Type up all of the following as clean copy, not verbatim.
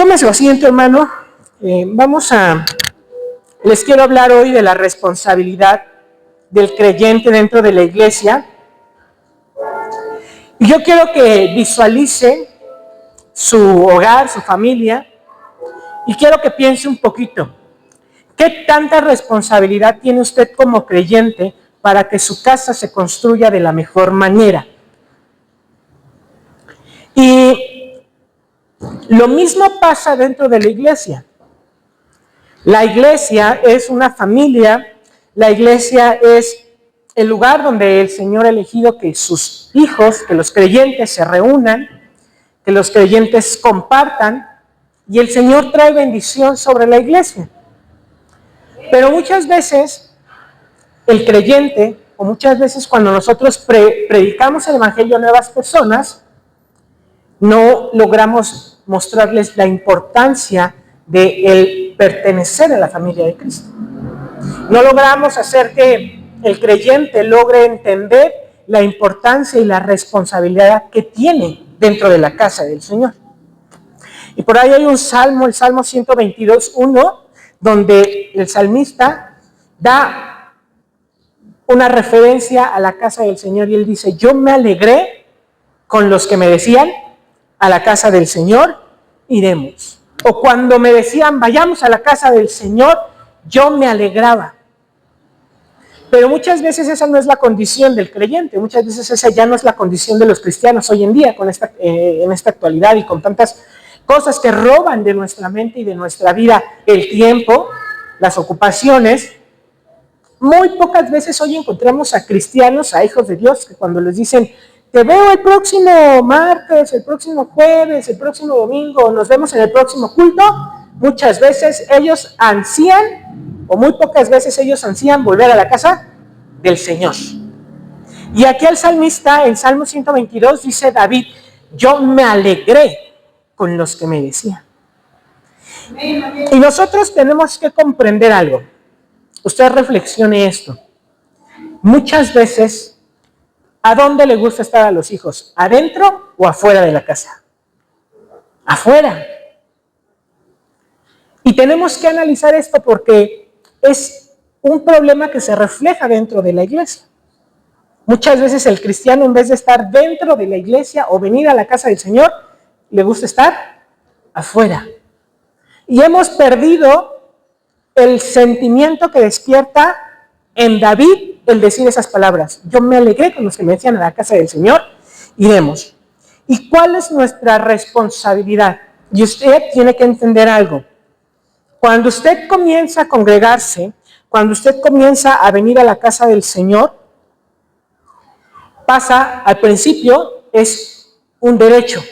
Tome su asiento, hermano. Les quiero hablar hoy de la responsabilidad del creyente dentro de la iglesia. Y yo quiero que visualice su hogar, su familia, y quiero que piense un poquito. ¿Qué tanta responsabilidad tiene usted como creyente para que su casa se construya de la mejor manera? Y lo mismo pasa dentro de la iglesia. La iglesia es una familia, la iglesia es el lugar donde el Señor ha elegido que sus hijos, que los creyentes se reúnan, que los creyentes compartan, y el Señor trae bendición sobre la iglesia. Pero muchas veces el creyente, o muchas veces cuando nosotros predicamos el evangelio a nuevas personas, no logramos mostrarles la importancia de el pertenecer a la familia de Cristo. No logramos hacer que el creyente logre entender la importancia y la responsabilidad que tiene dentro de la casa del Señor. Y por ahí hay un salmo, el Salmo 122:1, donde el salmista da una referencia a la casa del Señor y él dice: yo me alegré con los que me decían, a la casa del Señor iremos. O cuando me decían, vayamos a la casa del Señor, yo me alegraba. Pero muchas veces esa no es la condición del creyente, muchas veces esa ya no es la condición de los cristianos hoy en día, en esta actualidad y con tantas cosas que roban de nuestra mente y de nuestra vida el tiempo, las ocupaciones. Muy pocas veces hoy encontramos a cristianos, a hijos de Dios, que cuando les dicen, te veo el próximo martes, el próximo jueves, el próximo domingo, nos vemos en el próximo culto, muchas veces ellos ansían, o muy pocas veces ellos ansían volver a la casa del Señor. Y aquí el salmista, en Salmo 122, dice David, yo me alegré con los que me decían. Y nosotros tenemos que comprender algo. Usted reflexione esto. Muchas veces, ¿a dónde le gusta estar a los hijos? ¿Adentro o afuera de la casa? Afuera. Y tenemos que analizar esto porque es un problema que se refleja dentro de la iglesia. Muchas veces el cristiano, en vez de estar dentro de la iglesia o venir a la casa del Señor, le gusta estar afuera. Y hemos perdido el sentimiento que despierta en David el decir esas palabras. Yo me alegré con los que me decían, a la casa del Señor iremos. ¿Y cuál es nuestra responsabilidad? Y usted tiene que entender algo. Cuando usted comienza a congregarse, cuando usted comienza a venir a la casa del Señor, pasa, al principio, es un derecho.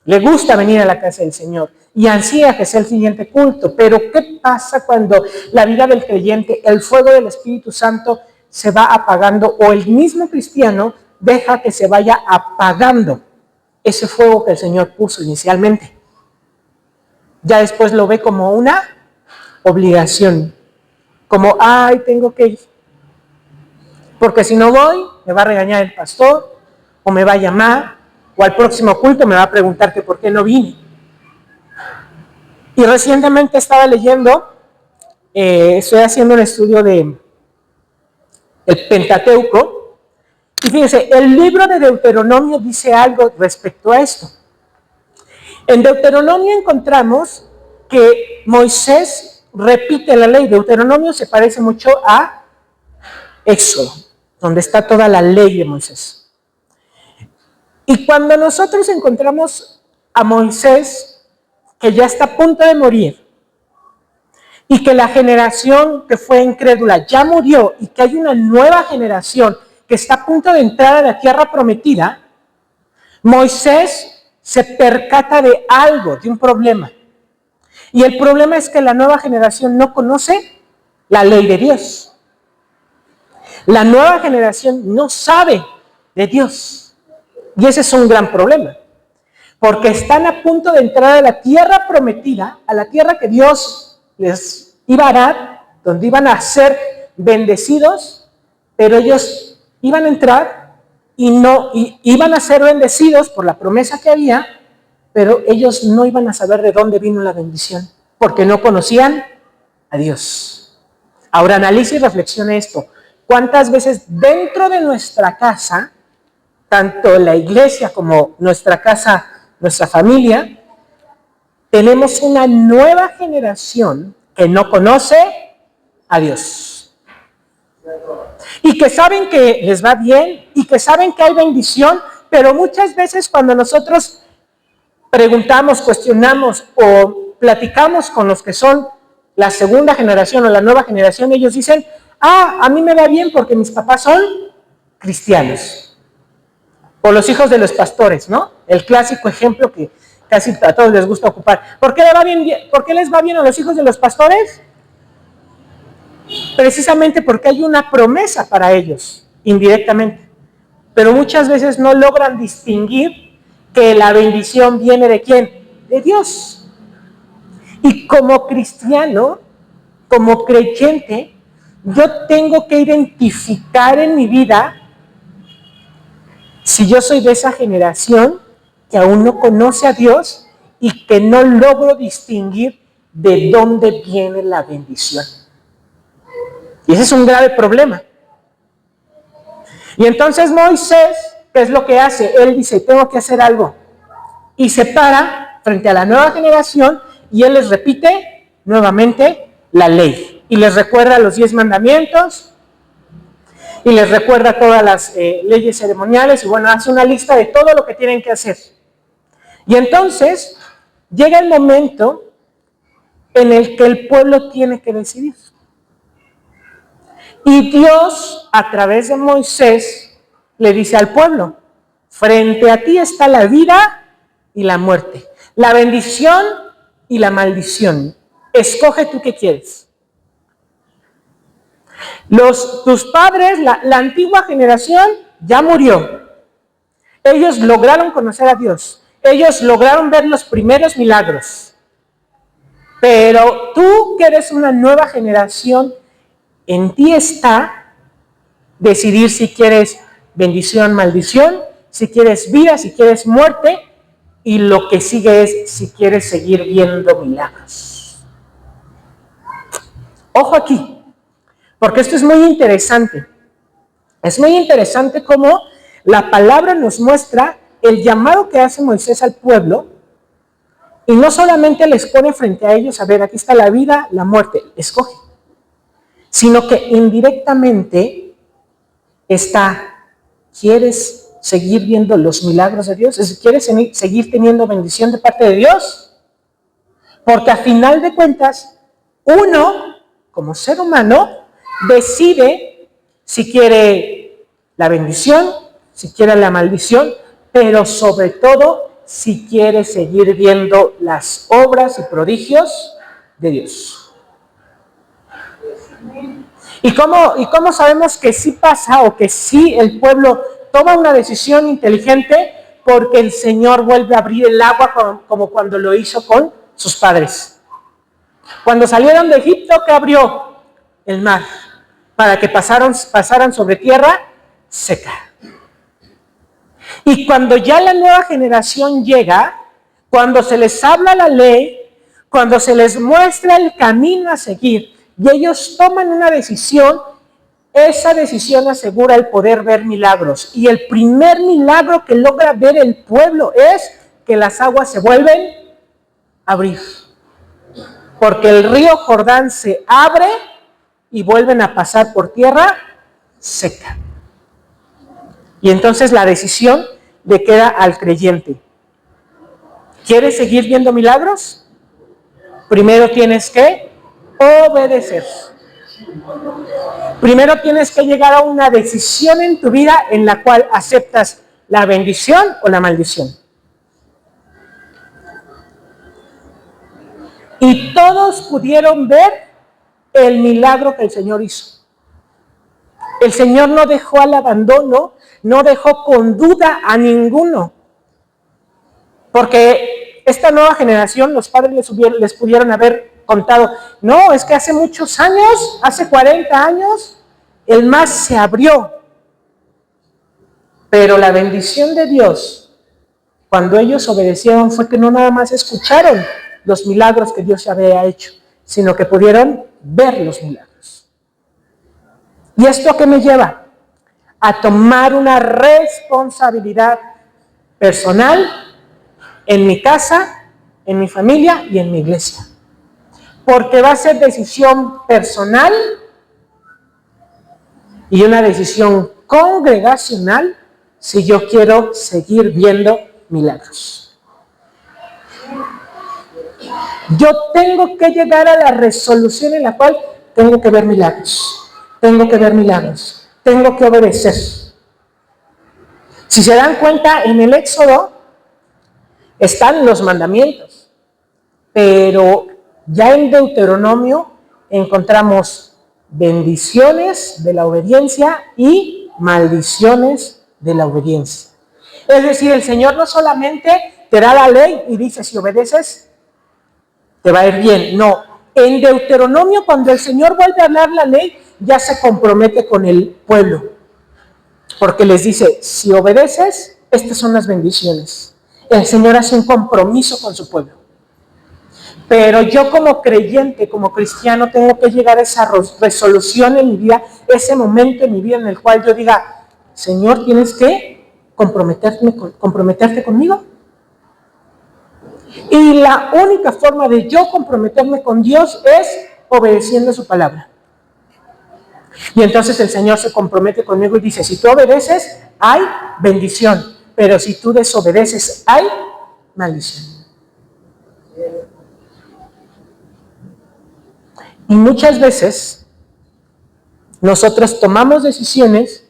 Le gusta venir a la casa del Señor y ansía que sea el siguiente culto. Pero ¿qué pasa cuando la vida del creyente, el fuego del Espíritu Santo, se va apagando, o el mismo cristiano deja que se vaya apagando ese fuego que el Señor puso inicialmente? Ya después lo ve como una obligación, como, ay, tengo que ir, porque si no voy, me va a regañar el pastor, o me va a llamar, o al próximo culto me va a preguntar que por qué no vine. Y recientemente estaba leyendo, estoy haciendo un estudio de el Pentateuco, y fíjense, el libro de Deuteronomio dice algo respecto a esto. En Deuteronomio encontramos que Moisés repite la ley. Deuteronomio se parece mucho a Éxodo, donde está toda la ley de Moisés. Y cuando nosotros encontramos a Moisés, que ya está a punto de morir, y que la generación que fue incrédula ya murió, y que hay una nueva generación que está a punto de entrar a la tierra prometida, Moisés se percata de algo, de un problema. Y el problema es que la nueva generación no conoce la ley de Dios. La nueva generación no sabe de Dios. Y ese es un gran problema. Porque están a punto de entrar a la tierra prometida, a la tierra que Dios les iba a dar, donde iban a ser bendecidos, pero ellos iban a entrar y iban a ser bendecidos por la promesa que había, pero ellos no iban a saber de dónde vino la bendición, porque no conocían a Dios. Ahora analiza y reflexiona esto. ¿Cuántas veces dentro de nuestra casa, tanto la iglesia como nuestra casa, nuestra familia, tenemos una nueva generación que no conoce a Dios? Y que saben que les va bien y que saben que hay bendición, pero muchas veces cuando nosotros preguntamos, cuestionamos o platicamos con los que son la segunda generación o la nueva generación, ellos dicen, a mí me va bien porque mis papás son cristianos. O los hijos de los pastores, ¿no? El clásico ejemplo que casi a todos les gusta ocupar. ¿Por qué les va bien a los hijos de los pastores? Precisamente porque hay una promesa para ellos, indirectamente. Pero muchas veces no logran distinguir que la bendición viene ¿de quién? De Dios. Y como cristiano, como creyente, yo tengo que identificar en mi vida si yo soy de esa generación que aún no conoce a Dios y que no logro distinguir de dónde viene la bendición. Y ese es un grave problema. Y entonces Moisés, ¿qué es lo que hace? Él dice, tengo que hacer algo. Y se para frente a la nueva generación y él les repite nuevamente la ley. Y les recuerda los 10 mandamientos y les recuerda todas las leyes ceremoniales y bueno, hace una lista de todo lo que tienen que hacer. Y entonces llega el momento en el que el pueblo tiene que decidir. Y Dios, a través de Moisés, le dice al pueblo, frente a ti está la vida y la muerte, la bendición y la maldición. Escoge tú qué quieres. Tus padres, la antigua generación, ya murió. Ellos lograron conocer a Dios. Ellos lograron ver los primeros milagros. Pero tú, que eres una nueva generación, en ti está decidir si quieres bendición, maldición, si quieres vida, si quieres muerte, y lo que sigue es si quieres seguir viendo milagros. Ojo aquí, porque esto es muy interesante. Es muy interesante cómo la palabra nos muestra el llamado que hace Moisés al pueblo, y no solamente les pone frente a ellos, a ver, aquí está la vida, la muerte, escoge, sino que indirectamente está, ¿quieres seguir viendo los milagros de Dios? ¿Quieres seguir teniendo bendición de parte de Dios? Porque a final de cuentas, uno, como ser humano, decide si quiere la bendición, si quiere la maldición, pero sobre todo si quiere seguir viendo las obras y prodigios de Dios. ¿Y cómo sabemos que sí pasa o que sí el pueblo toma una decisión inteligente? Porque el Señor vuelve a abrir el agua como cuando lo hizo con sus padres. Cuando salieron de Egipto, ¿qué abrió? El mar, para que pasaran sobre tierra seca. Y cuando ya la nueva generación llega, cuando se les habla la ley, cuando se les muestra el camino a seguir, y ellos toman una decisión, esa decisión asegura el poder ver milagros. Y el primer milagro que logra ver el pueblo es que las aguas se vuelven a abrir. Porque el río Jordán se abre y vuelven a pasar por tierra seca. Y entonces la decisión le queda al creyente. ¿Quieres seguir viendo milagros? Primero tienes que obedecer. Primero tienes que llegar a una decisión en tu vida en la cual aceptas la bendición o la maldición. Y todos pudieron ver el milagro que el Señor hizo. El Señor no dejó al abandono, no dejó con duda a ninguno. Porque esta nueva generación, los padres les pudieron haber contado, no, es que hace muchos años, hace 40 años, el mar se abrió. Pero la bendición de Dios Cuando ellos obedecieron fue que no nada más escucharon los milagros que Dios había hecho, sino que pudieron ver los milagros. ¿Y esto a qué me lleva? A tomar una responsabilidad personal en mi casa, en mi familia y en mi iglesia. Porque va a ser decisión personal y una decisión congregacional si yo quiero seguir viendo milagros. Yo tengo que llegar a la resolución en la cual tengo que ver milagros, tengo que ver milagros, tengo que obedecer. Si se dan cuenta, en el Éxodo están los mandamientos, pero ya en Deuteronomio encontramos bendiciones de la obediencia y maldiciones de la obediencia. Es decir, el Señor no solamente te da la ley y dice, si obedeces, te va a ir bien. No, en Deuteronomio, cuando el Señor vuelve a hablar la ley, ya se compromete con el pueblo. Porque les dice, si obedeces, estas son las bendiciones. El Señor hace un compromiso con su pueblo. Pero yo como creyente, como cristiano, tengo que llegar a esa resolución en mi vida, ese momento en mi vida en el cual yo diga, Señor, tienes que comprometerte conmigo. Y la única forma de yo comprometerme con Dios es obedeciendo su palabra. Y entonces el Señor se compromete conmigo y dice, si tú obedeces, hay bendición. Pero si tú desobedeces, hay maldición. Y muchas veces nosotros tomamos decisiones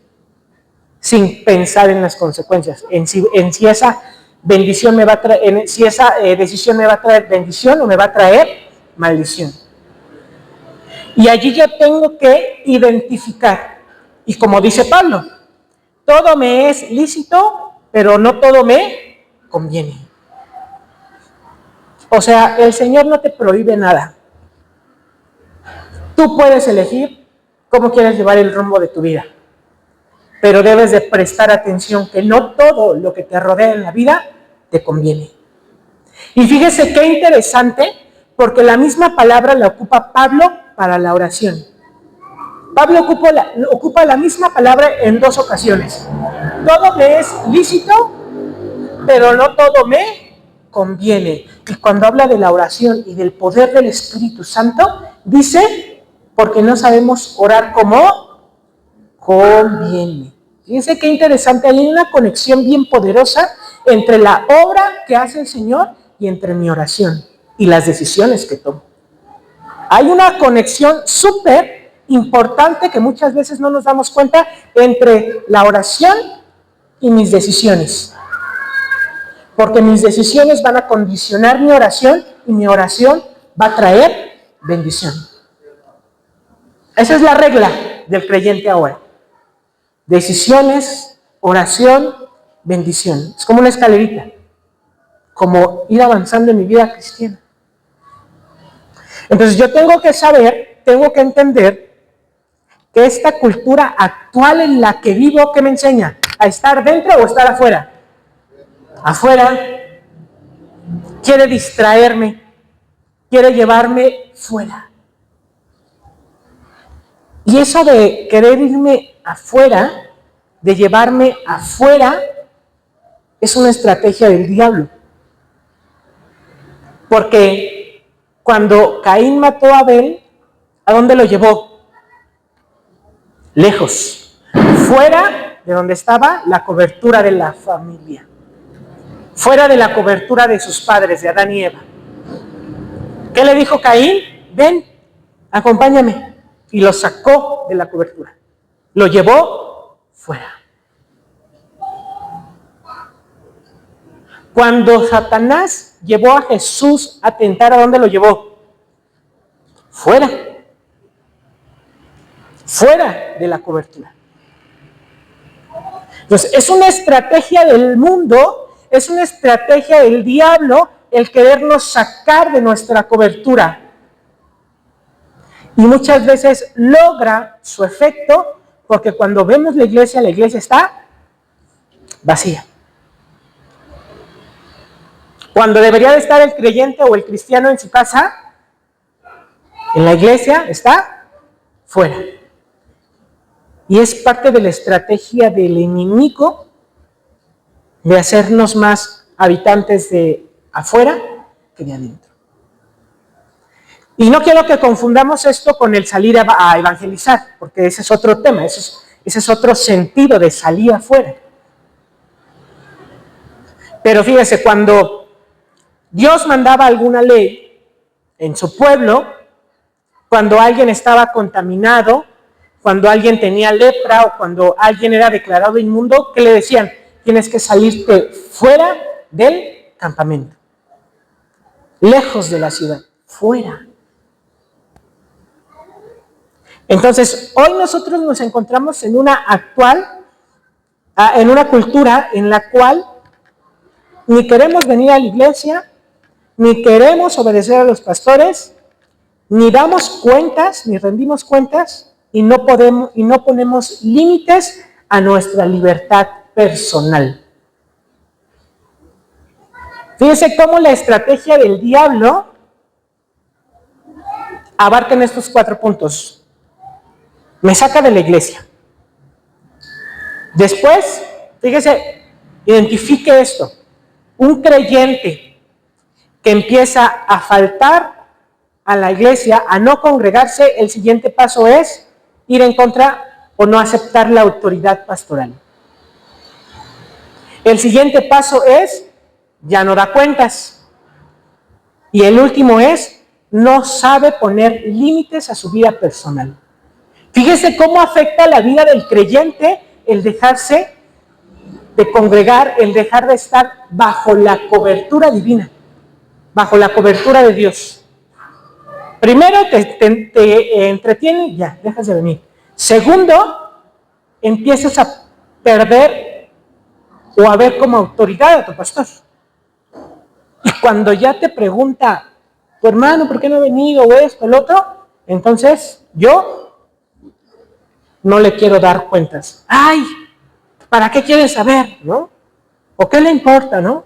sin pensar en las consecuencias, en si esa bendición me va a traer, si esa decisión me va a traer bendición o me va a traer maldición. Y allí yo tengo que identificar. Y como dice Pablo, todo me es lícito, pero no todo me conviene. O sea, el Señor no te prohíbe nada. Tú puedes elegir cómo quieres llevar el rumbo de tu vida. Pero debes de prestar atención que no todo lo que te rodea en la vida te conviene. Y fíjese qué interesante, porque la misma palabra la ocupa Pablo para la oración. Pablo ocupa la misma palabra en 2 ocasiones. Todo me es lícito, pero no todo me conviene. Y cuando habla de la oración y del poder del Espíritu Santo, dice, porque no sabemos orar como conviene. Fíjense qué interesante, hay una conexión bien poderosa entre la obra que hace el Señor y entre mi oración y las decisiones que tomo. Hay una conexión súper importante que muchas veces no nos damos cuenta entre la oración y mis decisiones. Porque mis decisiones van a condicionar mi oración y mi oración va a traer bendición. Esa es la regla del creyente ahora. Decisiones, oración, bendición. Es como una escalerita, como ir avanzando en mi vida cristiana. Entonces yo tengo que saber, tengo que entender que esta cultura actual en la que vivo, ¿qué me enseña? ¿A estar dentro o estar afuera? Afuera. Quiere distraerme, quiere llevarme fuera. Y eso de querer irme afuera, de llevarme afuera, es una estrategia del diablo. Porque cuando Caín mató a Abel, ¿a dónde lo llevó? Lejos, fuera de donde estaba la cobertura de la familia, fuera de la cobertura de sus padres, de Adán y Eva. ¿Qué le dijo Caín? Ven, acompáñame. Y lo sacó de la cobertura, lo llevó fuera. Cuando Satanás llevó a Jesús a tentar, ¿a dónde lo llevó? Fuera. Fuera de la cobertura. Entonces, es una estrategia del mundo, es una estrategia del diablo el querernos sacar de nuestra cobertura. Y muchas veces logra su efecto porque cuando vemos la iglesia está vacía. Cuando debería de estar el creyente o el cristiano en su casa, en la iglesia está fuera. Y es parte de la estrategia del enemigo de hacernos más habitantes de afuera que de adentro. Y no quiero que confundamos esto con el salir a evangelizar, porque ese es otro tema, ese es otro sentido de salir afuera. Pero fíjese, cuando Dios mandaba alguna ley en su pueblo, cuando alguien estaba contaminado, cuando alguien tenía lepra o cuando alguien era declarado inmundo, ¿qué le decían? Tienes que salirte fuera del campamento, lejos de la ciudad, fuera. Entonces, hoy nosotros nos encontramos en una cultura en la cual ni queremos venir a la iglesia, ni queremos obedecer a los pastores, ni damos cuentas, ni rendimos cuentas, y no ponemos límites a nuestra libertad personal. Fíjense cómo la estrategia del diablo abarca en estos 4 puntos. Me saca de la iglesia. Después, fíjese, identifique esto. Un creyente que empieza a faltar a la iglesia, a no congregarse, el siguiente paso es ir en contra o no aceptar la autoridad pastoral. El siguiente paso es, ya no da cuentas. Y el último es, no sabe poner límites a su vida personal. Fíjese cómo afecta la vida del creyente el dejarse de congregar, el dejar de estar bajo la cobertura divina, bajo la cobertura de Dios. Primero, te entretiene y ya, dejas de venir. Segundo, empiezas a perder o a ver como autoridad a tu pastor. Y cuando ya te pregunta, tu hermano, ¿por qué no ha venido? O esto, el otro, entonces yo no le quiero dar cuentas. ¡Ay! ¿Para qué quiere saber? ¿No? ¿O qué le importa? ¿No?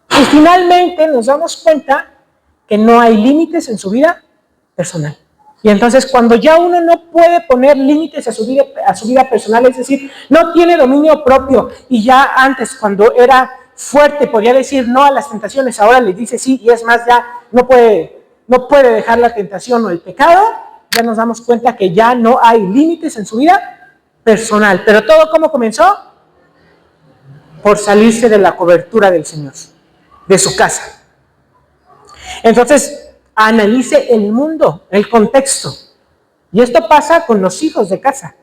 Y finalmente nos damos cuenta que no hay límites en su vida personal. Y entonces cuando ya uno no puede poner límites a su vida personal, es decir, no tiene dominio propio, y ya antes cuando era fuerte podía decir no a las tentaciones, ahora le dice sí, y es más, ya no puede dejar la tentación o el pecado, ya nos damos cuenta que ya no hay límites en su vida personal. Pero todo, ¿cómo comenzó? Por salirse de la cobertura del Señor, de su casa. Entonces, analice el mundo, el contexto. Y esto pasa con los hijos de casa,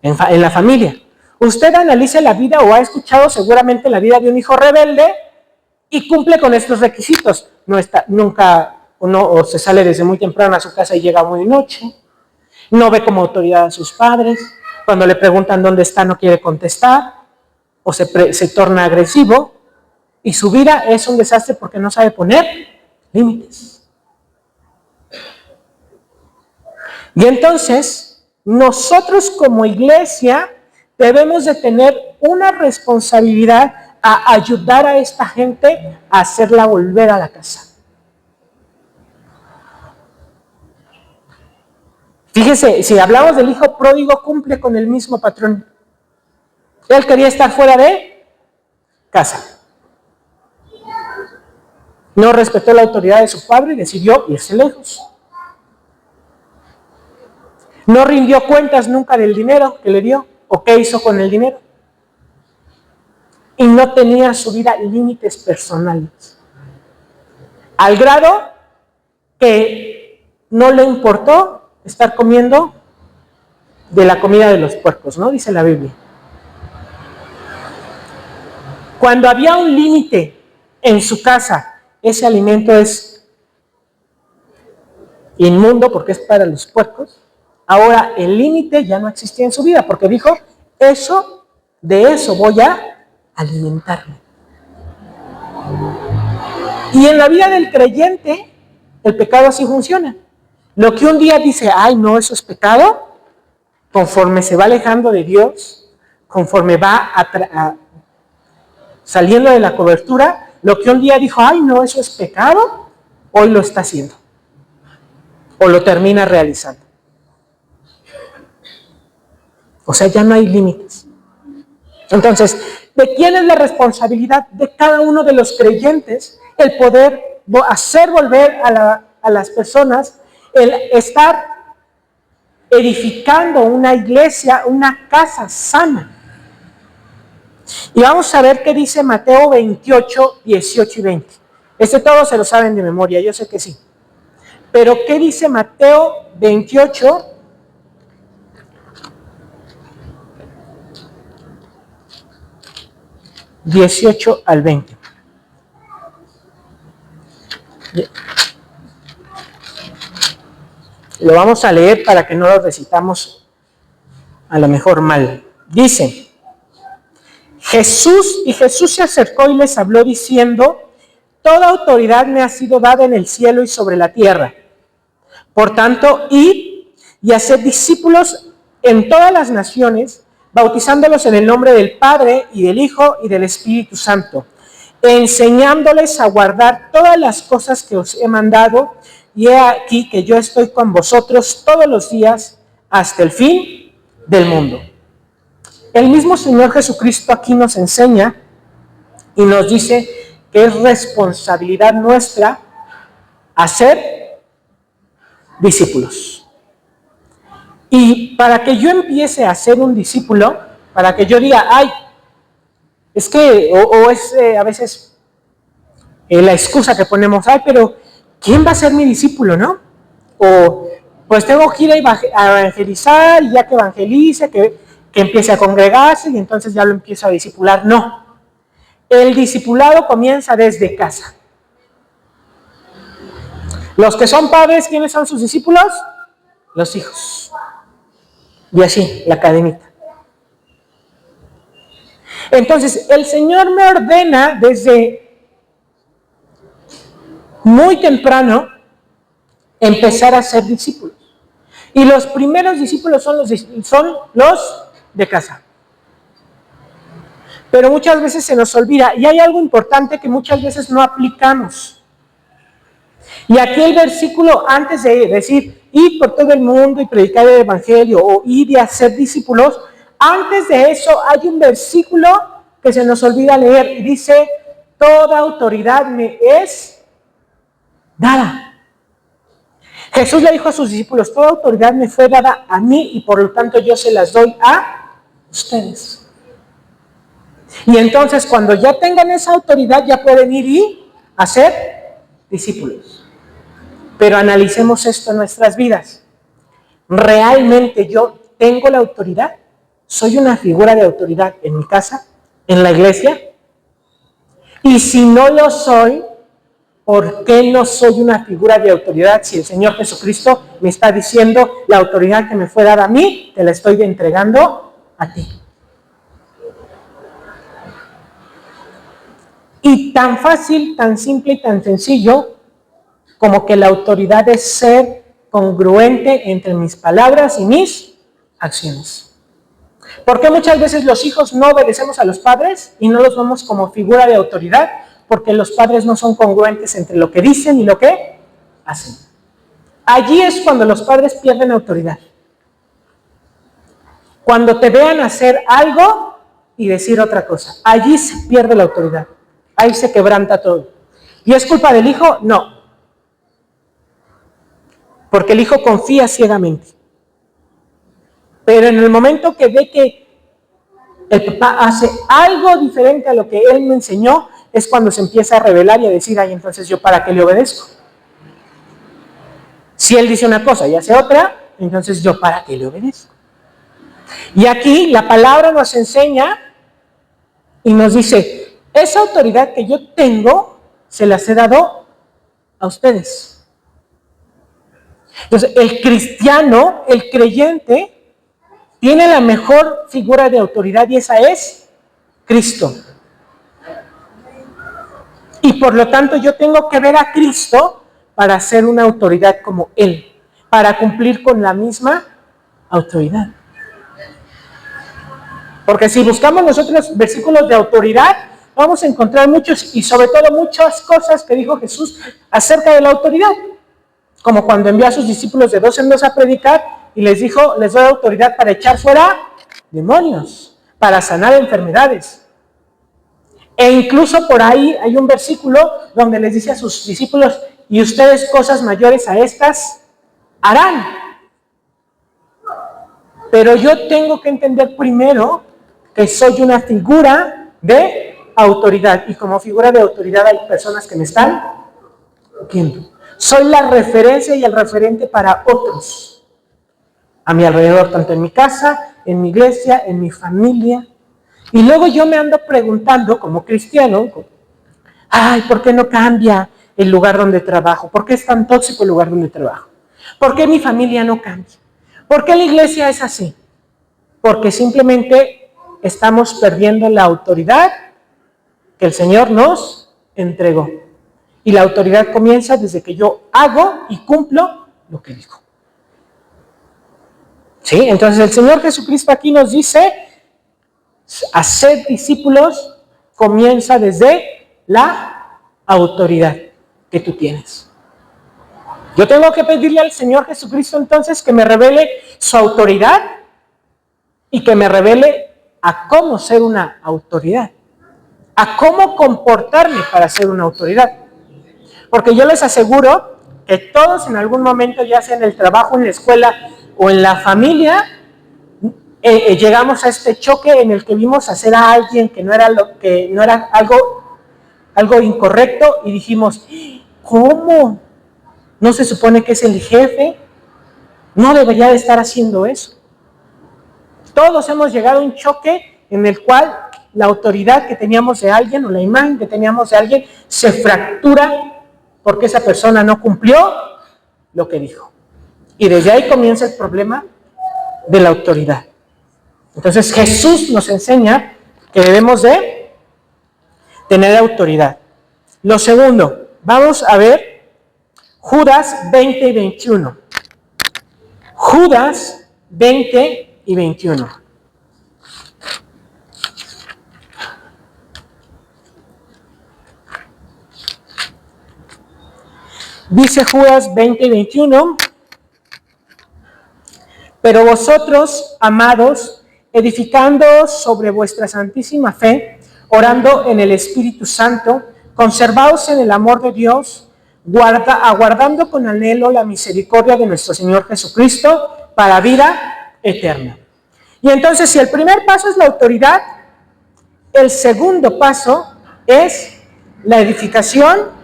en la familia. Usted analice la vida o ha escuchado seguramente la vida de un hijo rebelde y cumple con estos requisitos. O se sale desde muy temprano a su casa y llega muy noche. No ve como autoridad a sus padres. Cuando le preguntan dónde está, no quiere contestar. O se torna agresivo. Y su vida es un desastre porque no sabe poner límites. Y entonces, nosotros como iglesia debemos de tener una responsabilidad a ayudar a esta gente a hacerla volver a la casa. Fíjese, si hablamos del hijo pródigo, cumple con el mismo patrón. Él quería estar fuera de casa. No respetó la autoridad de su padre y decidió irse lejos. No rindió cuentas nunca del dinero que le dio o qué hizo con el dinero. Y no tenía su vida límites personales. Al grado que no le importó estar comiendo de la comida de los puercos, ¿no? Dice la Biblia. Cuando había un límite en su casa, ese alimento es inmundo porque es para los puercos. Ahora el límite ya no existía en su vida porque dijo, de eso voy a alimentarme. Y en la vida del creyente, el pecado así funciona. Lo que un día dice, ay, no, eso es pecado, conforme se va alejando de Dios, conforme va saliendo de la cobertura, Lo que un día dijo, ay, no, eso es pecado, hoy lo está haciendo. O lo termina realizando. O sea, ya no hay límites. Entonces, ¿de quién es la responsabilidad? De cada uno de los creyentes el poder hacer volver a las personas, el estar edificando una iglesia, una casa sana. Y vamos a ver qué dice Mateo 28, 18 y 20. Todos se lo saben de memoria, yo sé que sí. Pero ¿qué dice Mateo 28? 18 al 20. Lo vamos a leer para que no lo recitamos a lo mejor mal. Dice, Jesús se acercó y les habló diciendo, toda autoridad me ha sido dada en el cielo y sobre la tierra. Por tanto, id y haced discípulos en todas las naciones, bautizándolos en el nombre del Padre y del Hijo y del Espíritu Santo, enseñándoles a guardar todas las cosas que os he mandado, y he aquí que yo estoy con vosotros todos los días hasta el fin del mundo. El mismo Señor Jesucristo aquí nos enseña y nos dice que es responsabilidad nuestra hacer discípulos. Y para que yo empiece a ser un discípulo, para que yo diga, ay, es que, a veces la excusa que ponemos, ay, pero ¿quién va a ser mi discípulo, no? O, pues tengo que ir a evangelizar, y ya que evangelice, que empiece a congregarse, y entonces ya lo empiezo a discipular. No. El discipulado comienza desde casa. Los que son padres, ¿quiénes son sus discípulos? Los hijos. Y así, la cadenita. Entonces, el Señor me ordena desde muy temprano empezar a ser discípulos. Y los primeros discípulos son los de casa. Pero muchas veces se nos olvida, y hay algo importante que muchas veces no aplicamos. Y aquí el versículo, antes de decir, id por todo el mundo y predicar el evangelio, o id y hacer discípulos, antes de eso hay un versículo que se nos olvida leer, y dice, toda autoridad me es dada. Jesús le dijo a sus discípulos, toda autoridad me fue dada a mí, y por lo tanto yo se las doy a ustedes. Y entonces cuando ya tengan esa autoridad, ya pueden ir y hacer discípulos. Pero analicemos esto en nuestras vidas. ¿Realmente yo tengo la autoridad? ¿Soy una figura de autoridad en mi casa, en la iglesia? Y si no lo soy, ¿por qué no soy una figura de autoridad si el Señor Jesucristo me está diciendo, la autoridad que me fue dada a mí, te la estoy entregando a ti? Y tan fácil, tan simple y tan sencillo como que la autoridad es ser congruente entre mis palabras y mis acciones. ¿Por qué muchas veces los hijos no obedecemos a los padres y no los vemos como figura de autoridad? Porque los padres no son congruentes entre lo que dicen y lo que hacen. Allí es cuando los padres pierden autoridad. Cuando te vean hacer algo y decir otra cosa, allí se pierde la autoridad. Ahí se quebranta todo. ¿Y es culpa del hijo? No. Porque el hijo confía ciegamente. Pero en el momento que ve que el papá hace algo diferente a lo que él me enseñó, es cuando se empieza a rebelar y a decir, ay, entonces yo ¿para qué le obedezco? Si él dice una cosa y hace otra, entonces yo ¿para qué le obedezco? Y aquí la palabra nos enseña y nos dice, esa autoridad que yo tengo, se las he dado a ustedes. Entonces, el cristiano, el creyente, tiene la mejor figura de autoridad y esa es Cristo. Y por lo tanto yo tengo que ver a Cristo para ser una autoridad como Él, para cumplir con la misma autoridad. Porque si buscamos nosotros versículos de autoridad, vamos a encontrar muchos y sobre todo muchas cosas que dijo Jesús acerca de la autoridad. Como cuando envió a sus discípulos de 2 en 2 a predicar y les dijo, les doy autoridad para echar fuera demonios, para sanar enfermedades. E incluso por ahí hay un versículo donde les dice a sus discípulos, y ustedes cosas mayores a estas harán. Pero yo tengo que entender primero que soy una figura de autoridad. Y como figura de autoridad hay personas que me están viendo. Soy la referencia y el referente para otros. A mi alrededor, tanto en mi casa, en mi iglesia, en mi familia. Y luego yo me ando preguntando, como cristiano, ay, ¿por qué no cambia el lugar donde trabajo? ¿Por qué es tan tóxico el lugar donde trabajo? ¿Por qué mi familia no cambia? ¿Por qué la iglesia es así? Porque simplemente estamos perdiendo la autoridad que el Señor nos entregó. Y la autoridad comienza desde que yo hago y cumplo lo que digo. ¿Sí? Entonces el Señor Jesucristo aquí nos dice, hacer discípulos comienza desde la autoridad que tú tienes. Yo tengo que pedirle al Señor Jesucristo entonces que me revele su autoridad y que me revele a cómo ser una autoridad, a cómo comportarme para ser una autoridad. Porque yo les aseguro que todos en algún momento, ya sea en el trabajo, en la escuela o en la familia, llegamos a este choque en el que vimos hacer a alguien que no era algo incorrecto y dijimos, ¿cómo? ¿No se supone que es el jefe? No debería de estar haciendo eso. Todos hemos llegado a un choque en el cual la autoridad que teníamos de alguien o la imagen que teníamos de alguien se fractura porque esa persona no cumplió lo que dijo. Y desde ahí comienza el problema de la autoridad. Entonces Jesús nos enseña que debemos de tener autoridad. Lo segundo, vamos a ver Judas 20 y 21. Judas 20 y 21. Dice Judas 20 y 21, pero vosotros, amados, edificándoos sobre vuestra santísima fe, orando en el Espíritu Santo, conservaos en el amor de Dios, aguardando con anhelo la misericordia de nuestro Señor Jesucristo para vida eterna. Y entonces, si el primer paso es la autoridad, el segundo paso es la edificación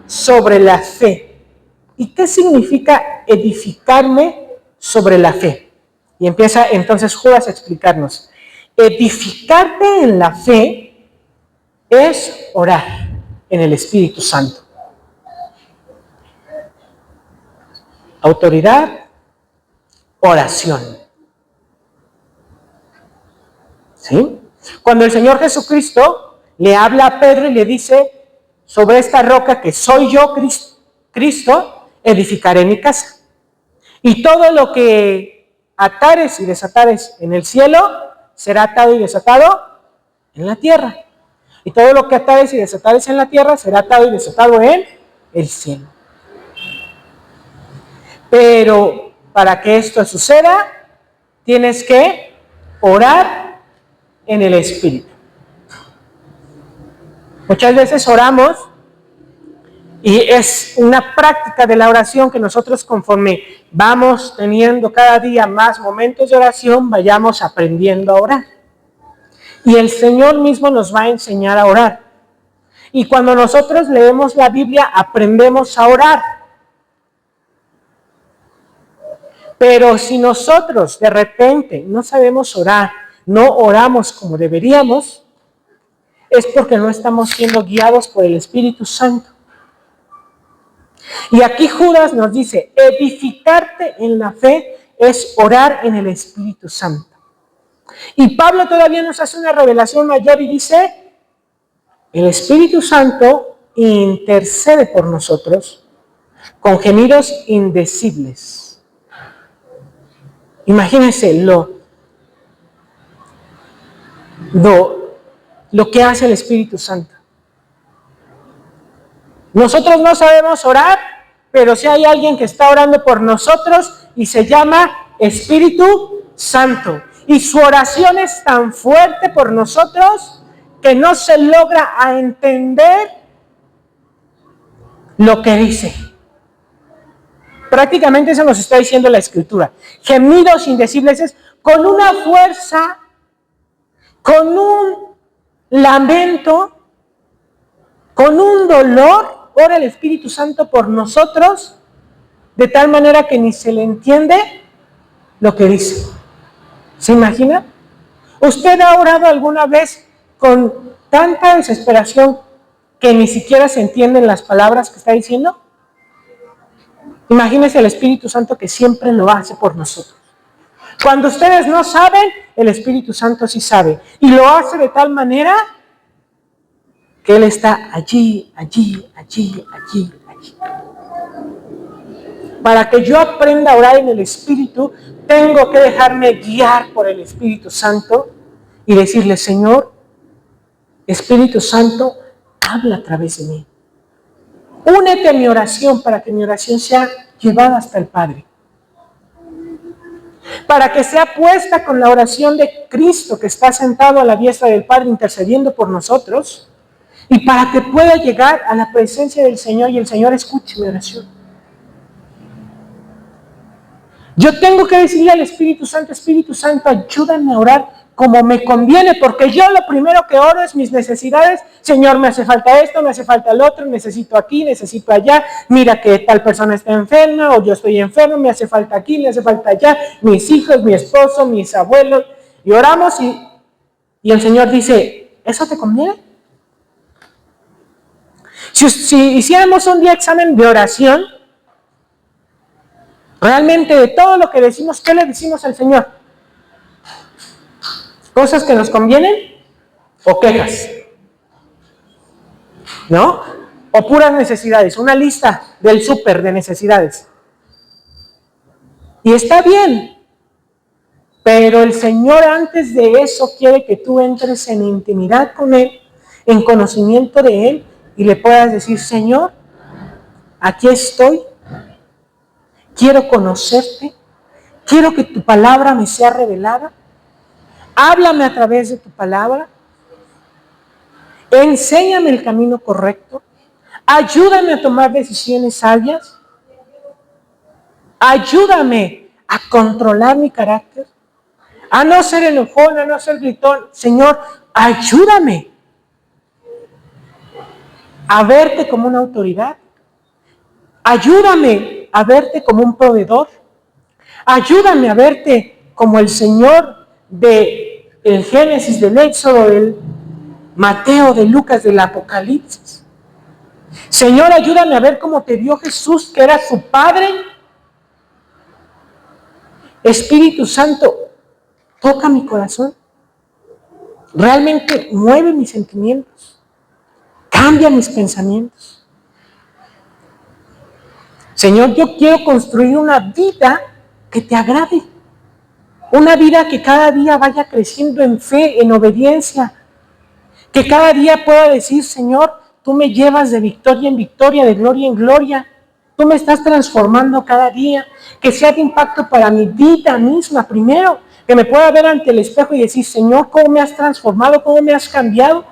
sobre la fe. ¿Y qué significa edificarme sobre la fe? Y empieza entonces Judas a explicarnos. Edificarte en la fe es orar en el Espíritu Santo. Autoridad, oración. ¿Sí? Cuando el Señor Jesucristo le habla a Pedro y le dice, sobre esta roca que soy yo, Cristo, edificaré mi casa. Y todo lo que atares y desatares en el cielo, será atado y desatado en la tierra. Y todo lo que atares y desatares en la tierra, será atado y desatado en el cielo. Pero para que esto suceda, tienes que orar en el Espíritu. Muchas veces oramos y es una práctica de la oración que nosotros, conforme vamos teniendo cada día más momentos de oración, vayamos aprendiendo a orar. Y el Señor mismo nos va a enseñar a orar. Y cuando nosotros leemos la Biblia, aprendemos a orar. Pero si nosotros de repente no sabemos orar, no oramos como deberíamos, es porque no estamos siendo guiados por el Espíritu Santo. Y aquí Judas nos dice, edificarte en la fe es orar en el Espíritu Santo. Y Pablo todavía nos hace una revelación mayor y dice, el Espíritu Santo intercede por nosotros con gemidos indecibles. Imagínense lo lo que hace el Espíritu Santo. Nosotros no sabemos orar, pero si hay alguien que está orando por nosotros y se llama Espíritu Santo. Y su oración es tan fuerte por nosotros que no se logra a entender lo que dice. Prácticamente eso nos está diciendo la Escritura. Gemidos indecibles es con una fuerza, con un lamento, con un dolor, ora el Espíritu Santo por nosotros, de tal manera que ni se le entiende lo que dice. ¿Se imagina? ¿Usted ha orado alguna vez con tanta desesperación que ni siquiera se entienden las palabras que está diciendo? Imagínese el Espíritu Santo que siempre lo hace por nosotros. Cuando ustedes no saben, el Espíritu Santo sí sabe. Y lo hace de tal manera que Él está allí. Para que yo aprenda a orar en el Espíritu, tengo que dejarme guiar por el Espíritu Santo y decirle, Señor, Espíritu Santo, habla a través de mí. Únete a mi oración para que mi oración sea llevada hasta el Padre. Para que sea puesta con la oración de Cristo que está sentado a la diestra del Padre intercediendo por nosotros. Y para que pueda llegar a la presencia del Señor y el Señor escuche mi oración. Yo tengo que decirle al Espíritu Santo, ayúdame a orar como me conviene, porque yo lo primero que oro es mis necesidades. Señor, me hace falta esto, me hace falta el otro, necesito aquí, necesito allá. Mira que tal persona está enferma o yo estoy enfermo, me hace falta aquí, me hace falta allá. Mis hijos, mi esposo, mis abuelos. Y oramos y el Señor dice, ¿eso te conviene? Si hiciéramos un día examen de oración, realmente de todo lo que decimos, ¿qué le decimos al Señor? ¿Cosas que nos convienen o quejas? ¿No? O puras necesidades, una lista del súper de necesidades. Y está bien, pero el Señor antes de eso quiere que tú entres en intimidad con Él, en conocimiento de Él, y le puedas decir, Señor, aquí estoy, quiero conocerte, quiero que tu palabra me sea revelada, háblame a través de tu palabra, enséñame el camino correcto, ayúdame a tomar decisiones sabias, ayúdame a controlar mi carácter, a no ser enojón, a no ser gritón. Señor, ayúdame a verte como una autoridad, ayúdame a verte como un proveedor, ayúdame a verte como el Señor del Génesis, del Éxodo, del Mateo, de Lucas, del Apocalipsis. Señor, ayúdame a ver cómo te vio Jesús, que era su Padre. Espíritu Santo, toca mi corazón. Realmente mueve mis sentimientos. Cambia mis pensamientos. Señor, yo quiero construir una vida que te agrade. Una vida que cada día vaya creciendo en fe, en obediencia. Que cada día pueda decir, Señor, tú me llevas de victoria en victoria, de gloria en gloria. Tú me estás transformando cada día. Que sea de impacto para mi vida misma primero. Que me pueda ver ante el espejo y decir, Señor, ¿cómo me has transformado? ¿Cómo me has cambiado?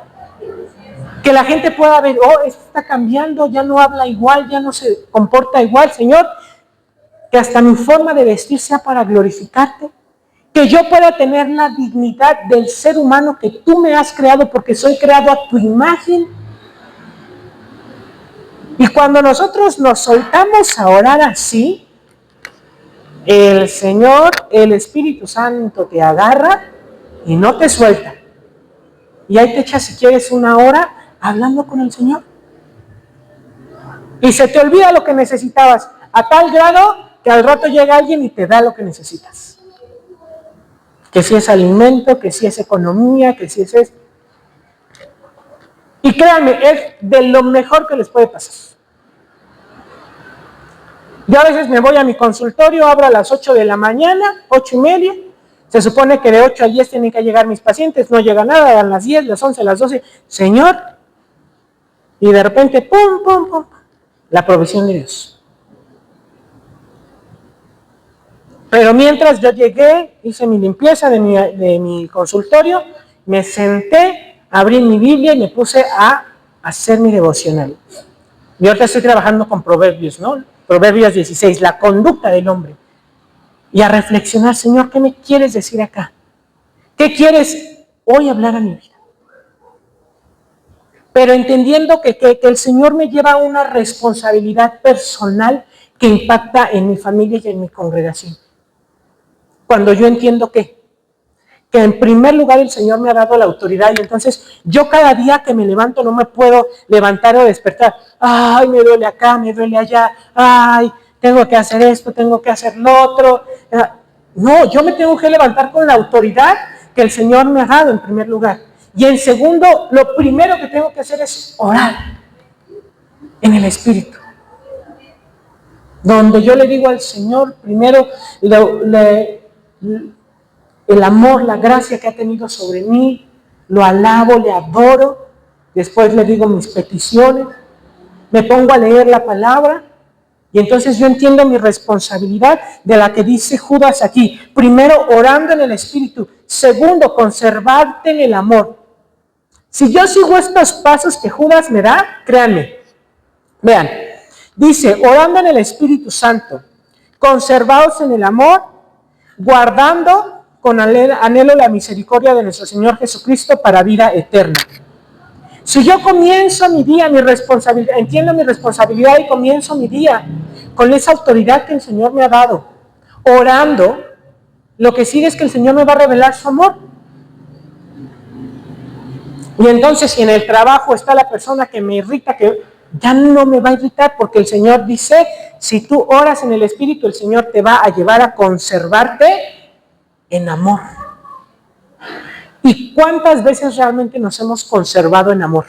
Que la gente pueda ver, esto está cambiando, ya no habla igual, ya no se comporta igual. Señor, que hasta mi forma de vestir sea para glorificarte. Que yo pueda tener la dignidad del ser humano que tú me has creado, porque soy creado a tu imagen. Y cuando nosotros nos soltamos a orar así, el Señor, el Espíritu Santo te agarra y no te suelta. Y ahí te echas, si quieres, 1 hora hablando con el Señor. Y se te olvida lo que necesitabas, a tal grado que al rato llega alguien y te da lo que necesitas. Que si es alimento, que si es economía, que si es esto. Y créanme, es de lo mejor que les puede pasar. Yo a veces me voy a mi consultorio, abro a las 8 de la mañana, 8:30, Se supone que de 8 a 10 tienen que llegar mis pacientes, no llega nada, a las 10, las 11, las 12, Señor, y de repente, pum, pum, pum, la provisión de Dios. Pero mientras yo llegué, hice mi limpieza de mi consultorio, me senté, abrí mi Biblia y me puse a hacer mi devocional. Y ahorita estoy trabajando con Proverbios, ¿no? Proverbios 16, la conducta del hombre. Y a reflexionar, Señor, ¿qué me quieres decir acá? ¿Qué quieres hoy hablar a mi vida? Pero entendiendo que el Señor me lleva a una responsabilidad personal que impacta en mi familia y en mi congregación. Cuando yo entiendo que en primer lugar el Señor me ha dado la autoridad y entonces yo cada día que me levanto no me puedo levantar o despertar. Ay, me duele acá, me duele allá. Ay, tengo que hacer esto, tengo que hacer lo otro. No, yo me tengo que levantar con la autoridad que el Señor me ha dado en primer lugar. Y en segundo, lo primero que tengo que hacer es orar en el Espíritu. Donde yo le digo al Señor, primero, el amor, la gracia que ha tenido sobre mí, lo alabo, le adoro, después le digo mis peticiones, me pongo a leer la palabra y entonces yo entiendo mi responsabilidad de la que dice Judas aquí. Primero, orando en el Espíritu. Segundo, conservarte en el amor. Si yo sigo estos pasos que Judas me da, créanme, vean, dice, orando en el Espíritu Santo, conservados en el amor, guardando con anhelo la misericordia de nuestro Señor Jesucristo para vida eterna. Si yo comienzo mi día, entiendo mi responsabilidad y comienzo mi día con esa autoridad que el Señor me ha dado, orando, lo que sigue es que el Señor me va a revelar su amor. Y entonces si en el trabajo está la persona que me irrita, que ya no me va a irritar porque el Señor dice, si tú oras en el Espíritu, el Señor te va a llevar a conservarte en amor. ¿Y cuántas veces realmente nos hemos conservado en amor?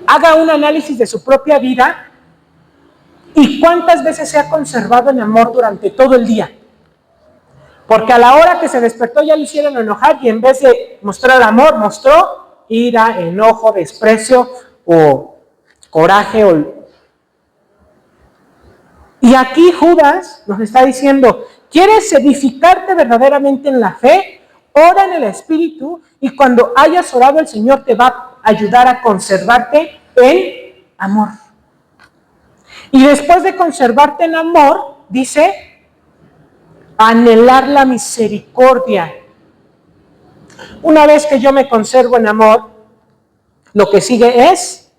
Haga un análisis de su propia vida y cuántas veces se ha conservado en amor durante todo el día. Porque a la hora que se despertó ya le hicieron enojar y en vez de mostrar amor, mostró ira, enojo, desprecio o coraje. Y aquí Judas nos está diciendo, ¿quieres edificarte verdaderamente en la fe? Ora en el Espíritu y cuando hayas orado el Señor te va a ayudar a conservarte en amor. Y después de conservarte en amor, dice, anhelar la misericordia. Una vez que yo me conservo en amor, lo que sigue es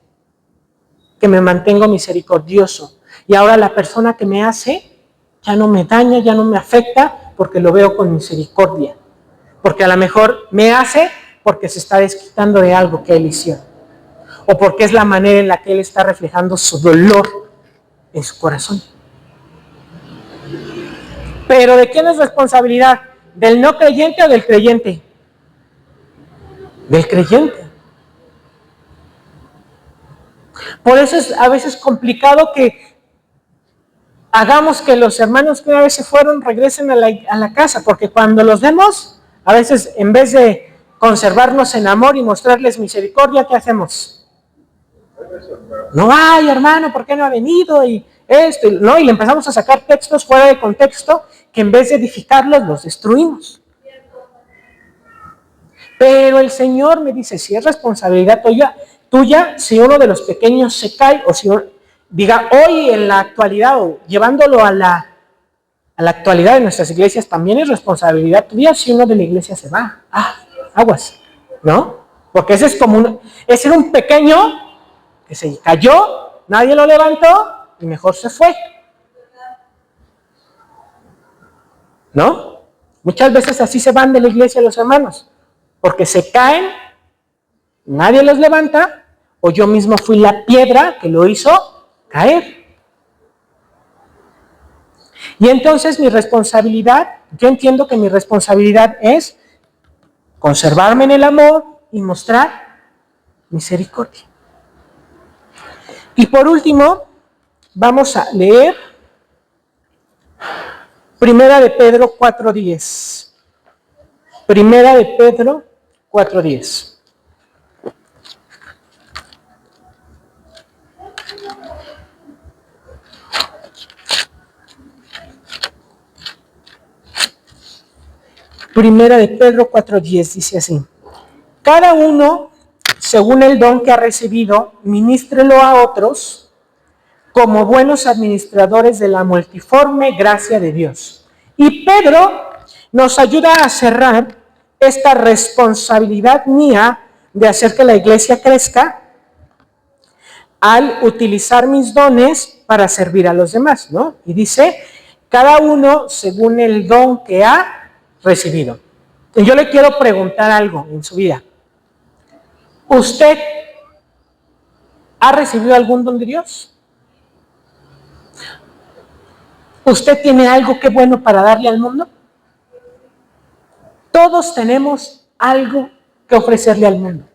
que me mantengo misericordioso. Y ahora la persona que me hace ya no me daña, ya no me afecta, porque lo veo con misericordia. Porque a lo mejor me hace porque se está desquitando de algo que él hizo. O porque es la manera en la que él está reflejando su dolor en su corazón. Pero ¿de quién es responsabilidad? ¿Del no creyente o del creyente? Del creyente. Por eso es a veces complicado que hagamos que los hermanos que una vez se fueron regresen a la casa, porque cuando los vemos, a veces en vez de conservarnos en amor y mostrarles misericordia, ¿qué hacemos? No, ay hermano, ¿por qué no ha venido? Y esto, ¿no? Y le empezamos a sacar textos fuera de contexto que en vez de edificarlos, los destruimos. Pero el Señor me dice, si es responsabilidad tuya, si uno de los pequeños se cae, o si diga hoy en la actualidad, o llevándolo a la actualidad de nuestras iglesias, también es responsabilidad tuya si uno de la iglesia se va. Aguas, ¿no? Porque ese era un pequeño que se cayó, nadie lo levantó y mejor se fue. ¿No? Muchas veces así se van de la iglesia los hermanos, porque se caen, nadie los levanta, o yo mismo fui la piedra que lo hizo caer. Y entonces mi responsabilidad, yo entiendo que mi responsabilidad es conservarme en el amor y mostrar misericordia. Y por último, vamos a leer Primera de Pedro 4:10. Primera de Pedro 4:10. Primera de Pedro 4:10 dice así: cada uno, según el don que ha recibido, ministrelo a otros como buenos administradores de la multiforme gracia de Dios. Y Pedro nos ayuda a cerrar esta responsabilidad mía de hacer que la iglesia crezca al utilizar mis dones para servir a los demás, ¿no? Y dice, cada uno según el don que ha recibido. Y yo le quiero preguntar algo en su vida. ¿Usted ha recibido algún don de Dios? ¿Usted tiene algo que bueno para darle al mundo? Todos tenemos algo que ofrecerle al mundo.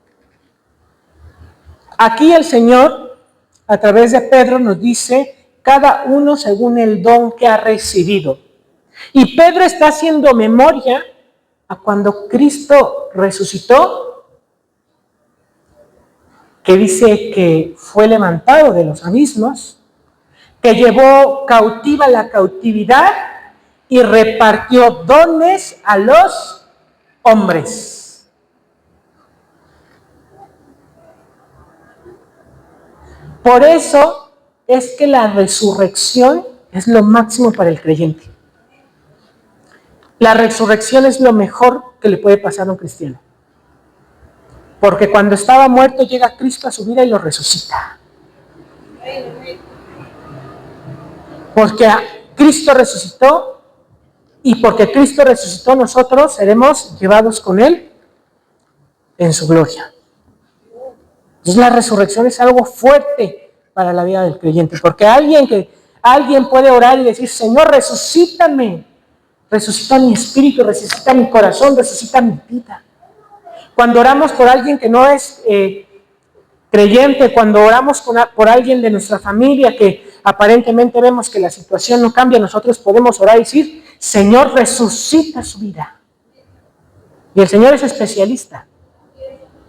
Aquí el Señor, a través de Pedro, nos dice, cada uno según el don que ha recibido. Y Pedro está haciendo memoria a cuando Cristo resucitó, que dice que fue levantado de los abismos, que llevó cautiva la cautividad y repartió dones a los hombres. Por eso es que la resurrección es lo máximo para el creyente. La resurrección es lo mejor que le puede pasar a un cristiano. Porque cuando estaba muerto llega Cristo a su vida y lo resucita. Porque Cristo resucitó y porque Cristo resucitó nosotros seremos llevados con Él en su gloria. Entonces la resurrección es algo fuerte para la vida del creyente. Porque alguien puede orar y decir, Señor, resucítame. Resucita mi espíritu, resucita mi corazón, resucita mi vida. Cuando oramos por alguien que no es creyente, cuando oramos por alguien de nuestra familia que aparentemente vemos que la situación no cambia, nosotros podemos orar y decir, Señor, resucita su vida. Y el Señor es especialista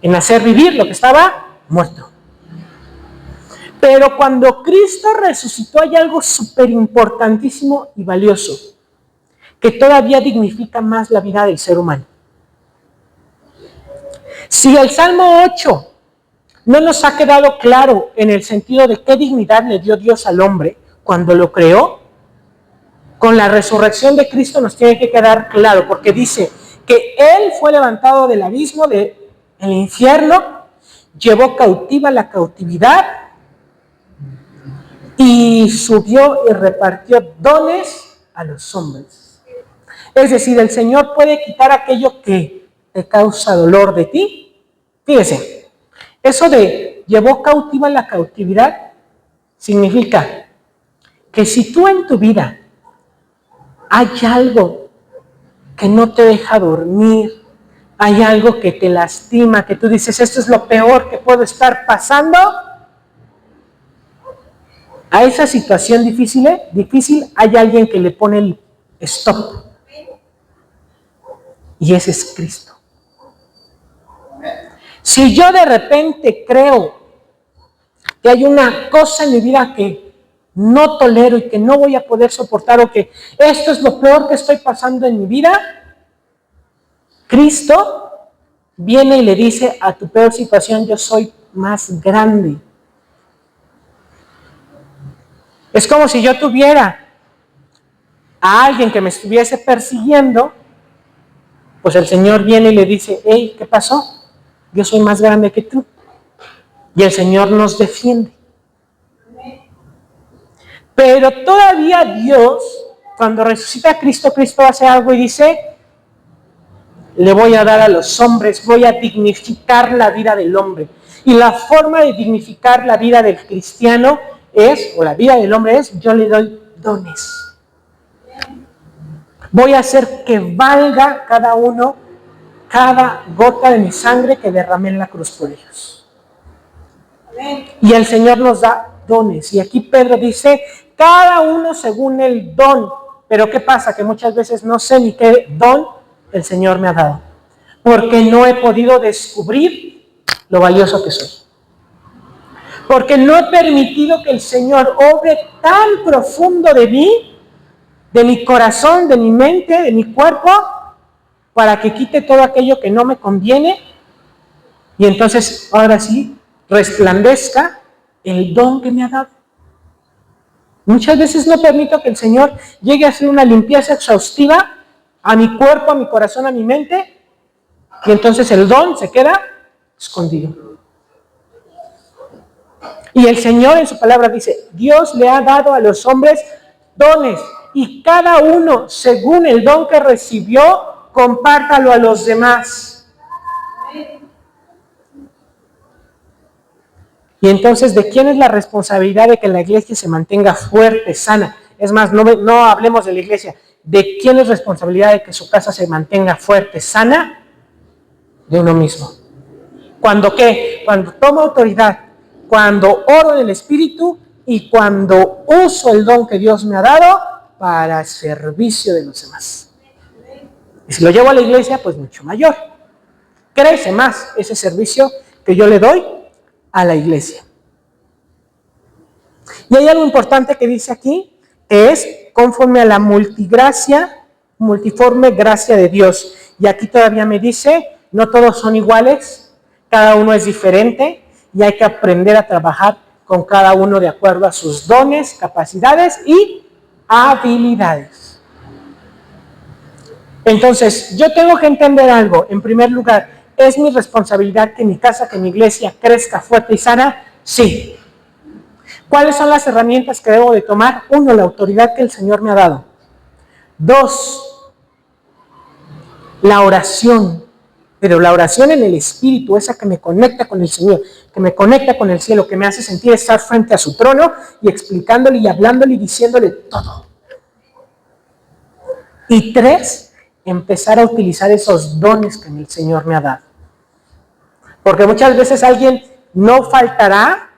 en hacer vivir lo que estaba muerto. Pero cuando Cristo resucitó hay algo súper importantísimo y valioso que todavía dignifica más la vida del ser humano. Si el Salmo 8 no nos ha quedado claro en el sentido de qué dignidad le dio Dios al hombre cuando lo creó, con la resurrección de Cristo nos tiene que quedar claro, porque dice que Él fue levantado del abismo, del infierno, llevó cautiva la cautividad y subió y repartió dones a los hombres. Es decir, el Señor puede quitar aquello que te causa dolor de ti. Fíjese, eso de llevó cautiva la cautividad significa que si tú en tu vida hay algo que no te deja dormir, hay algo que te lastima, que tú dices, esto es lo peor que puedo estar pasando, a esa situación difícil hay alguien que le pone el stop. Y ese es Cristo. Si yo de repente creo que hay una cosa en mi vida que no tolero y que no voy a poder soportar, o que esto es lo peor que estoy pasando en mi vida, Cristo viene y le dice a tu peor situación, yo soy más grande. Es como si yo tuviera a alguien que me estuviese persiguiendo, pues el Señor viene y le dice, hey, ¿qué pasó? Yo soy más grande que tú. Y el Señor nos defiende. Pero todavía Dios, cuando resucita a Cristo, Cristo hace algo y dice, le voy a dar a los hombres, voy a dignificar la vida del hombre. Y la forma de dignificar la vida del cristiano es, o la vida del hombre es, yo le doy dones. Voy a hacer que valga cada uno, cada gota de mi sangre que derramé en la cruz por ellos. Y el Señor nos da dones. Y aquí Pedro dice, cada uno según el don. Pero ¿qué pasa? Que muchas veces no sé ni qué don el Señor me ha dado, porque no he podido descubrir lo valioso que soy. Porque no he permitido que el Señor obre tan profundo de mí, de mi corazón, de mi mente, de mi cuerpo, para que quite todo aquello que no me conviene y entonces ahora sí resplandezca el don que me ha dado. Muchas veces no permito que el Señor llegue a hacer una limpieza exhaustiva a mi cuerpo, a mi corazón, a mi mente, y entonces el don se queda escondido. Y el Señor en su palabra dice, Dios le ha dado a los hombres dones, y cada uno, según el don que recibió, compártalo a los demás. Y entonces, ¿de quién es la responsabilidad de que la iglesia se mantenga fuerte, sana? Es más, no hablemos de la iglesia. ¿De quién es responsabilidad de que su casa se mantenga fuerte, sana? De uno mismo. ¿Cuándo qué? Cuando tomo autoridad, cuando oro en el Espíritu y cuando uso el don que Dios me ha dado para servicio de los demás. Y si lo llevo a la iglesia, pues mucho mayor. Crece más ese servicio que yo le doy a la iglesia. Y hay algo importante que dice aquí, que es conforme a la multiforme gracia de Dios. Y aquí todavía me dice, no todos son iguales, cada uno es diferente y hay que aprender a trabajar con cada uno de acuerdo a sus dones, capacidades y habilidades. Entonces, yo tengo que entender algo. En primer lugar, ¿es mi responsabilidad que mi casa, que mi iglesia crezca fuerte y sana? Sí. ¿Cuáles son las herramientas que debo de tomar? 1, la autoridad que el Señor me ha dado. 2, la oración. Pero la oración en el Espíritu, esa que me conecta con el Señor, que me conecta con el cielo, que me hace sentir estar frente a su trono y explicándole y hablándole y diciéndole todo. Y 3, empezar a utilizar esos dones que el Señor me ha dado. Porque muchas veces alguien no faltará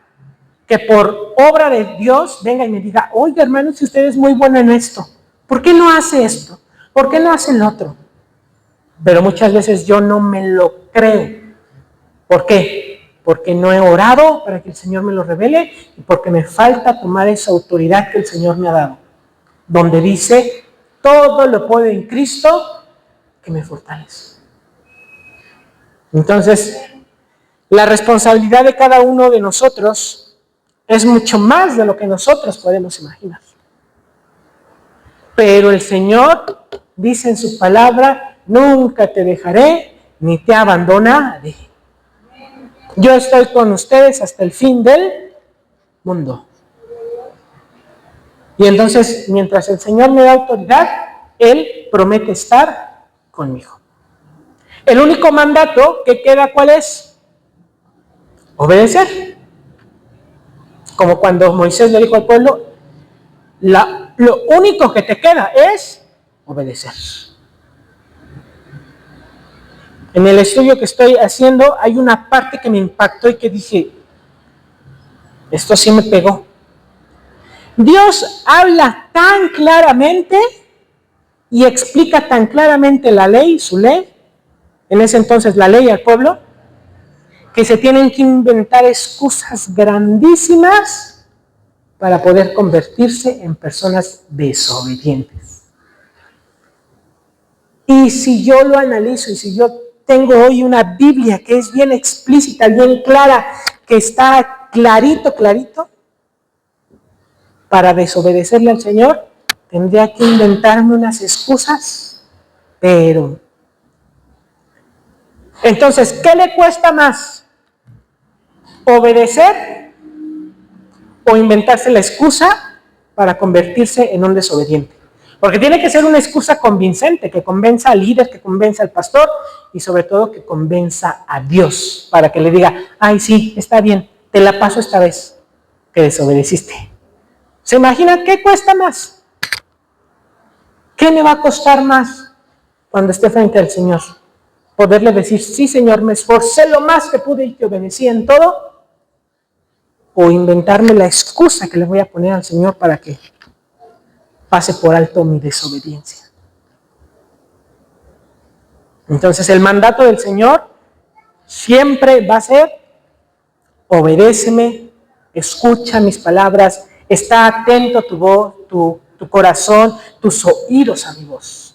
que por obra de Dios venga y me diga, oiga hermano, si usted es muy bueno en esto, ¿por qué no hace esto? ¿Por qué no hace el otro? Pero muchas veces yo no me lo creo. ¿Por qué? Porque no he orado para que el Señor me lo revele y porque me falta tomar esa autoridad que el Señor me ha dado, donde dice, todo lo puedo en Cristo que me fortalece. Entonces, la responsabilidad de cada uno de nosotros es mucho más de lo que nosotros podemos imaginar. Pero el Señor dice en su palabra, nunca te dejaré ni te abandonaré. Yo estoy con ustedes hasta el fin del mundo. Y entonces, mientras el Señor me da autoridad, Él promete estar conmigo. El único mandato que queda, ¿cuál es? Obedecer. Como cuando Moisés le dijo al pueblo, lo único que te queda es obedecer. En el estudio que estoy haciendo hay una parte que me impactó y que dije, esto sí me pegó. Dios habla tan claramente y explica tan claramente la ley, su ley, en ese entonces la ley al pueblo, que se tienen que inventar excusas grandísimas para poder convertirse en personas desobedientes. Y si yo lo analizo y si yo tengo hoy una Biblia que es bien explícita, bien clara, que está clarito, para desobedecerle al Señor, tendría que inventarme unas excusas, pero... Entonces, ¿qué le cuesta más? ¿Obedecer o inventarse la excusa para convertirse en un desobediente? Porque tiene que ser una excusa convincente, que convenza al líder, que convenza al pastor y sobre todo que convenza a Dios para que le diga, ay sí, está bien, te la paso esta vez que desobedeciste. ¿Se imagina qué cuesta más? ¿Qué me va a costar más cuando esté frente al Señor? Poderle decir, sí Señor, me esforcé lo más que pude y te obedecí en todo, o inventarme la excusa que le voy a poner al Señor para pase por alto mi desobediencia. Entonces el mandato del Señor siempre va a ser: obedéceme, escucha mis palabras, está atento tu voz, tu corazón, tus oídos a mi voz.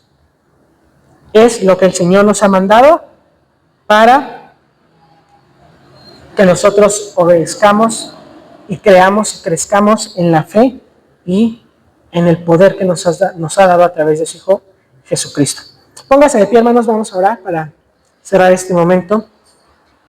Es lo que el Señor nos ha mandado para que nosotros obedezcamos y creamos y crezcamos en la fe y en el poder que nos ha dado a través de su Hijo Jesucristo. Póngase de pie, hermanos, vamos a orar para cerrar este momento.